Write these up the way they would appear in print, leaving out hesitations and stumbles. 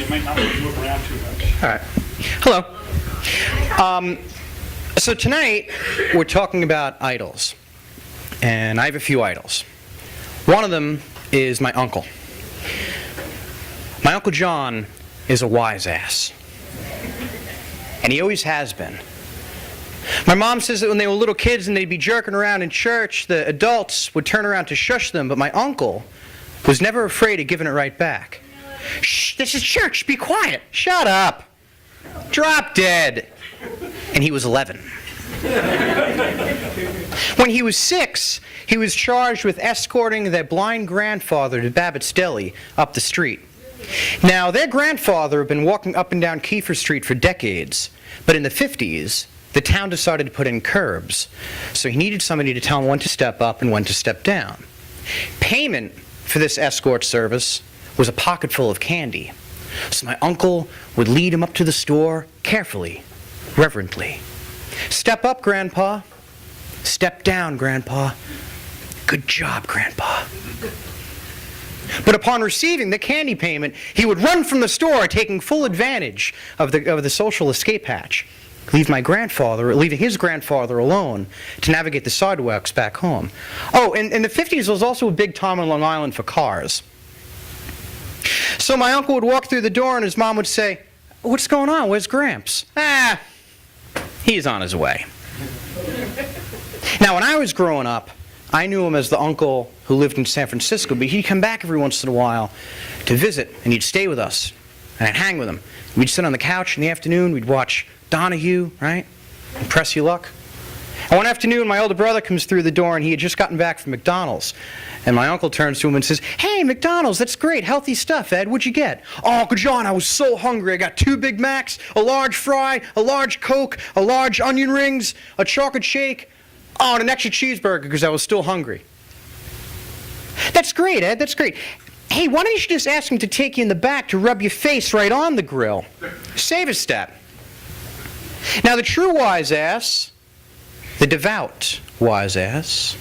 so you might not want to move around too much. All right. Hello. So tonight, we're talking about idols. And I have a few idols. One of them is my uncle. My Uncle John is a wise ass. And he always has been. My mom says that when they were little kids and they'd be jerking around in church, the adults would turn around to shush them, but my uncle was never afraid of giving it right back. Shh, this is church, be quiet. Shut up. Drop dead. And he was 11. When he was 6, he was charged with escorting their blind grandfather to Babbitt's Deli up the street. Now, their grandfather had been walking up and down Kiefer Street for decades, but in the 50s, the town decided to put in curbs, so he needed somebody to tell him when to step up and when to step down. Payment for this escort service was a pocket full of candy, so my uncle would lead him up to the store carefully, reverently. Step up, Grandpa. Step down, Grandpa. Good job, Grandpa. But upon receiving the candy payment, he would run from the store, taking full advantage of the social escape hatch, leaving his grandfather alone to navigate the sidewalks back home. Oh, and in the 50s, there was also a big time on Long Island for cars. So my uncle would walk through the door, and his mom would say, "What's going on? Where's Gramps?" "Ah, he's on his way." Now, when I was growing up, I knew him as the uncle who lived in San Francisco, but he'd come back every once in a while to visit, and he'd stay with us, and I'd hang with him. We'd sit on the couch in the afternoon, we'd watch Donahue, right? And Press Your Luck. And one afternoon, my older brother comes through the door, and he had just gotten back from McDonald's. And my uncle turns to him and says, "Hey, McDonald's, that's great, healthy stuff, Ed. What'd you get?" "Oh, Uncle John, I was so hungry. I got 2 Big Macs, a large fry, a large Coke, a large onion rings, a chocolate shake, oh, and an extra cheeseburger because I was still hungry." "That's great, Ed, that's great. Hey, why don't you just ask him to take you in the back to rub your face right on the grill? Save a step." Now, the true wise ass, the devout wise ass,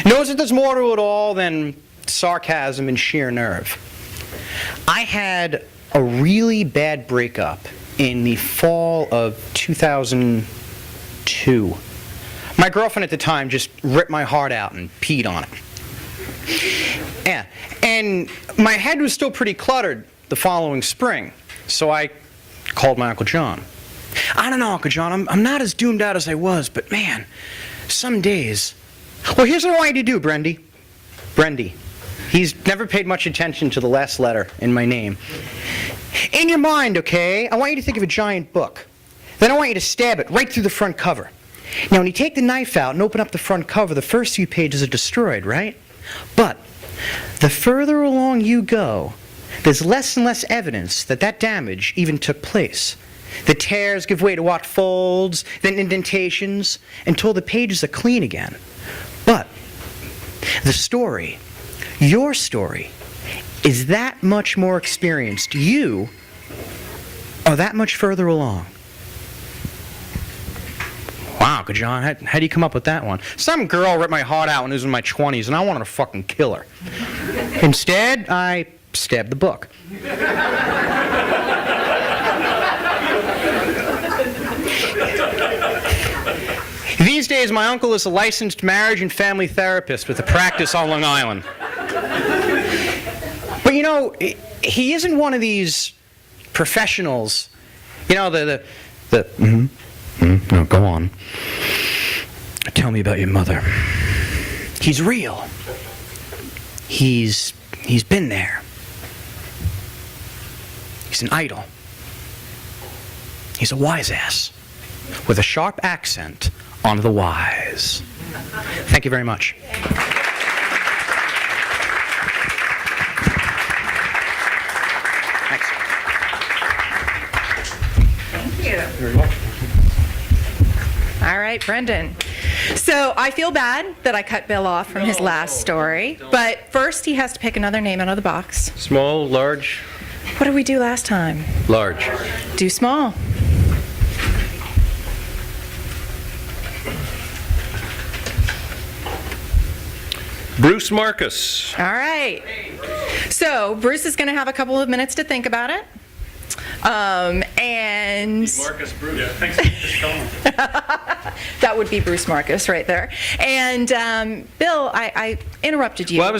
knows that there's more to it all than sarcasm and sheer nerve. I had a really bad breakup in the fall of 2002. My girlfriend at the time just ripped my heart out and peed on it. Yeah, and my head was still pretty cluttered the following spring, so I called my Uncle John. "I don't know, Uncle John, I'm not as doomed out as I was, but man, some days..." "Well, here's what I want you to do, Brendy." Brendy. He's never paid much attention to the last letter in my name. "In your mind, okay, I want you to think of a giant book. Then I want you to stab it right through the front cover. Now, when you take the knife out and open up the front cover, the first few pages are destroyed, right? But the further along you go, there's less and less evidence that that damage even took place. The tears give way to what folds, then indentations, until the pages are clean again. But the story, your story, is that much more experienced. You are that much further along." Wow, Uncle John, how do you come up with that one? "Some girl ripped my heart out when I was in my 20s, and I wanted to fucking kill her. Instead, I stabbed the book." These days, my uncle is a licensed marriage and family therapist with a practice on Long Island. But you know, he isn't one of these professionals. You know, no, go on. "Tell me about your mother." He's real. He's been there. He's an idol. He's a wise ass with a sharp accent on the wise. Thank you very much. Thanks. Thank you. Very welcome. All right, Brendyn. So I feel bad that I cut Bill off from his last story, but first he has to pick another name out of the box. Small, large, What did we do last time? large. Do small. Bruce Marcus. All right. So Bruce is going to have a couple of minutes to think about it. And Marcus Bruce. Yeah, thanks for telling me. that would be Bruce Marcus right there. And Bill, I interrupted you. Well, I was